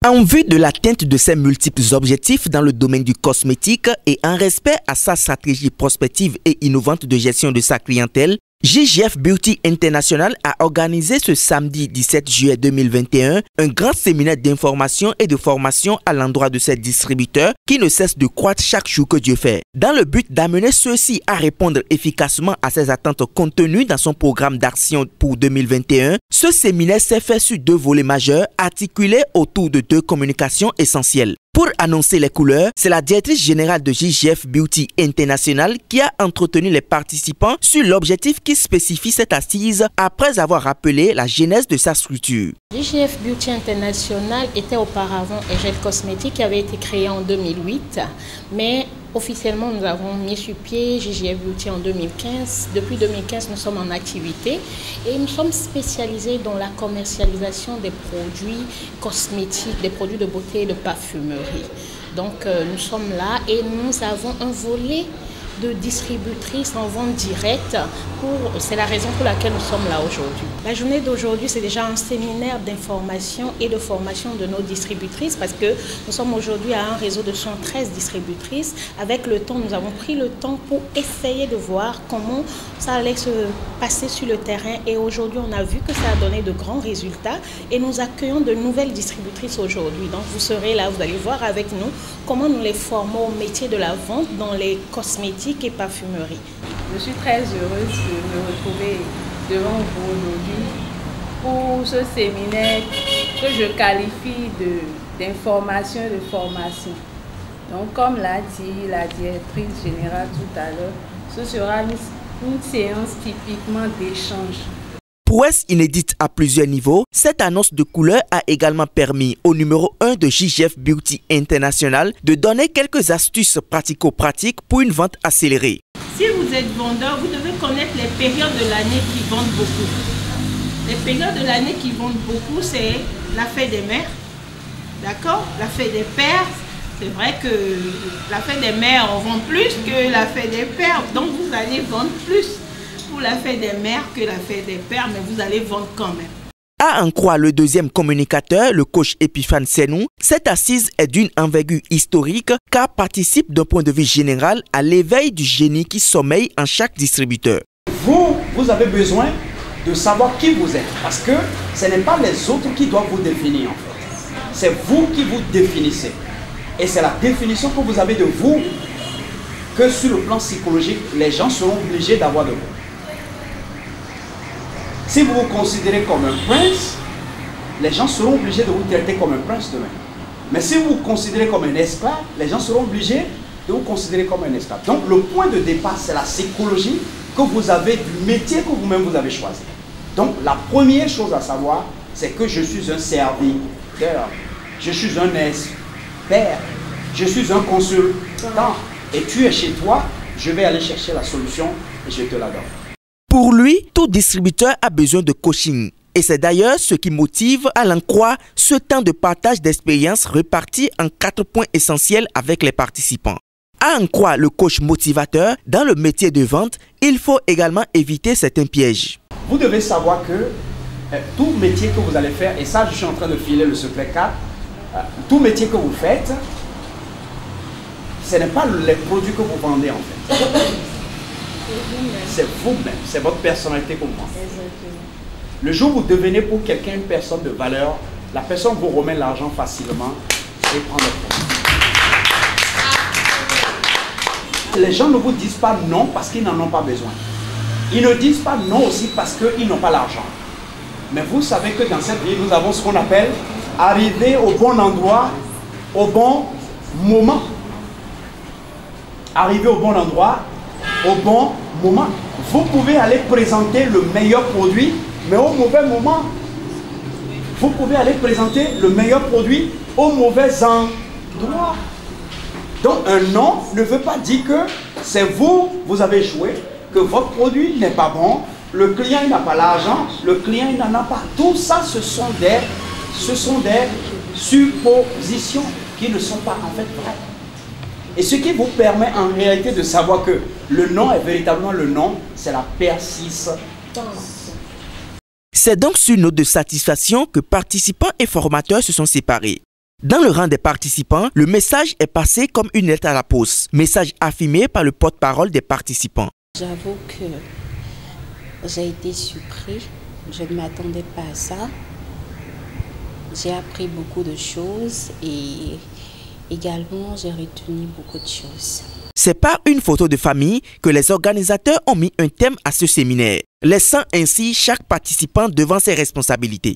En vue de l'atteinte de ses multiples objectifs dans le domaine du cosmétique et en respect à sa stratégie prospective et innovante de gestion de sa clientèle, JGF Beauty International a organisé ce samedi 17 juillet 2021 un grand séminaire d'information et de formation à l'endroit de ses distributeurs qui ne cessent de croître chaque jour que Dieu fait. Dans le but d'amener ceux-ci à répondre efficacement à ses attentes contenues dans son programme d'action pour 2021, ce séminaire s'est fait sur deux volets majeurs articulés autour de deux communications essentielles. Pour annoncer les couleurs, c'est la directrice générale de JGF Beauty International qui a entretenu les participants sur l'objectif qui spécifie cette assise après avoir rappelé la genèse de sa structure. JGF Beauty International était auparavant Egel Cosmétique qui avait été créé en 2008, mais officiellement nous avons mis sur pied JGF Beauty en 2015. Depuis 2015, nous sommes en activité et nous sommes spécialisés dans la commercialisation des produits cosmétiques, des produits de beauté et de parfumerie. Donc nous sommes là et nous avons un volet de distributrices en vente directe. C'est la raison pour laquelle nous sommes là aujourd'hui. La journée d'aujourd'hui, c'est déjà un séminaire d'information et de formation de nos distributrices parce que nous sommes aujourd'hui à un réseau de 113 distributrices. Avec le temps, nous avons pris le temps pour essayer de voir comment ça allait se passer sur le terrain et aujourd'hui, on a vu que ça a donné de grands résultats et nous accueillons de nouvelles distributrices aujourd'hui. Donc vous serez là, vous allez voir avec nous comment nous les formons au métier de la vente dans les cosmétiques et parfumerie. Je suis très heureuse de me retrouver devant vous aujourd'hui pour ce séminaire que je qualifie d'information et de formation. Donc comme l'a dit la directrice générale tout à l'heure, ce sera une séance typiquement d'échange. Prouesse inédite à plusieurs niveaux, cette annonce de couleur a également permis au numéro 1 de JGF Beauty International de donner quelques astuces pratico-pratiques pour une vente accélérée. Si vous êtes vendeur, vous devez connaître les périodes de l'année qui vendent beaucoup. Les périodes de l'année qui vendent beaucoup, c'est la fête des mères, d'accord? La fête des pères, c'est vrai que la fête des mères, on vend plus que la fête des pères, donc vous allez vendre plus pour la fête des mères que la fête des pères, mais vous allez vendre quand même. À en croire le deuxième communicateur, le coach Epiphane Senou, cette assise est d'une envergure historique car participe d'un point de vue général à l'éveil du génie qui sommeille en chaque distributeur. Vous avez besoin de savoir qui vous êtes parce que ce n'est pas les autres qui doivent vous définir en fait. C'est vous qui vous définissez. Et c'est la définition que vous avez de vous que sur le plan psychologique, les gens seront obligés d'avoir de vous. Si vous vous considérez comme un prince, les gens seront obligés de vous traiter comme un prince demain. Mais si vous vous considérez comme un esclave, les gens seront obligés de vous considérer comme un esclave. Donc le point de départ, c'est la psychologie que vous avez du métier que vous-même vous avez choisi. Donc la première chose à savoir, c'est que je suis un serviteur, je suis un expert, je suis un consultant. Et tu es chez toi, je vais aller chercher la solution et je te la donne. Pour lui, tout distributeur a besoin de coaching. Et c'est d'ailleurs ce qui motive, à l'en croire, ce temps de partage d'expérience réparti en 4 points essentiels avec les participants. À en croire le coach motivateur, dans le métier de vente, il faut également éviter certains pièges. Vous devez savoir que tout métier que vous allez faire, et ça je suis en train de filer le secret 4, tout métier que vous faites, ce n'est pas les produits que vous vendez en fait. C'est vous-même, c'est votre personnalité que vous vendez. Le jour où vous devenez pour quelqu'un une personne de valeur, la personne vous remet l'argent facilement et prend le produit. Les gens ne vous disent pas non parce qu'ils n'en ont pas besoin. Ils ne disent pas non aussi parce qu'ils n'ont pas l'argent. Mais vous savez que dans cette vie, nous avons ce qu'on appelle arriver au bon endroit, au bon moment. Arriver au bon endroit, au bon moment. Vous pouvez aller présenter le meilleur produit, mais au mauvais moment. Vous pouvez aller présenter le meilleur produit au mauvais endroit. Donc un non ne veut pas dire que c'est vous avez joué, que votre produit n'est pas bon, le client n'a pas l'argent, le client n'en a pas. Tout ça, ce sont des suppositions qui ne sont pas en fait vraies. Et ce qui vous permet en réalité de savoir que le non est véritablement le non, c'est la persistance. C'est donc sur une note de satisfaction que participants et formateurs se sont séparés. Dans le rang des participants, le message est passé comme une lettre à la poste. Message affirmé par le porte-parole des participants. J'avoue que j'ai été surpris. Je ne m'attendais pas à ça. J'ai appris beaucoup de choses et également j'ai retenu beaucoup de choses. C'est par une photo de famille que les organisateurs ont mis un thème à ce séminaire, laissant ainsi chaque participant devant ses responsabilités.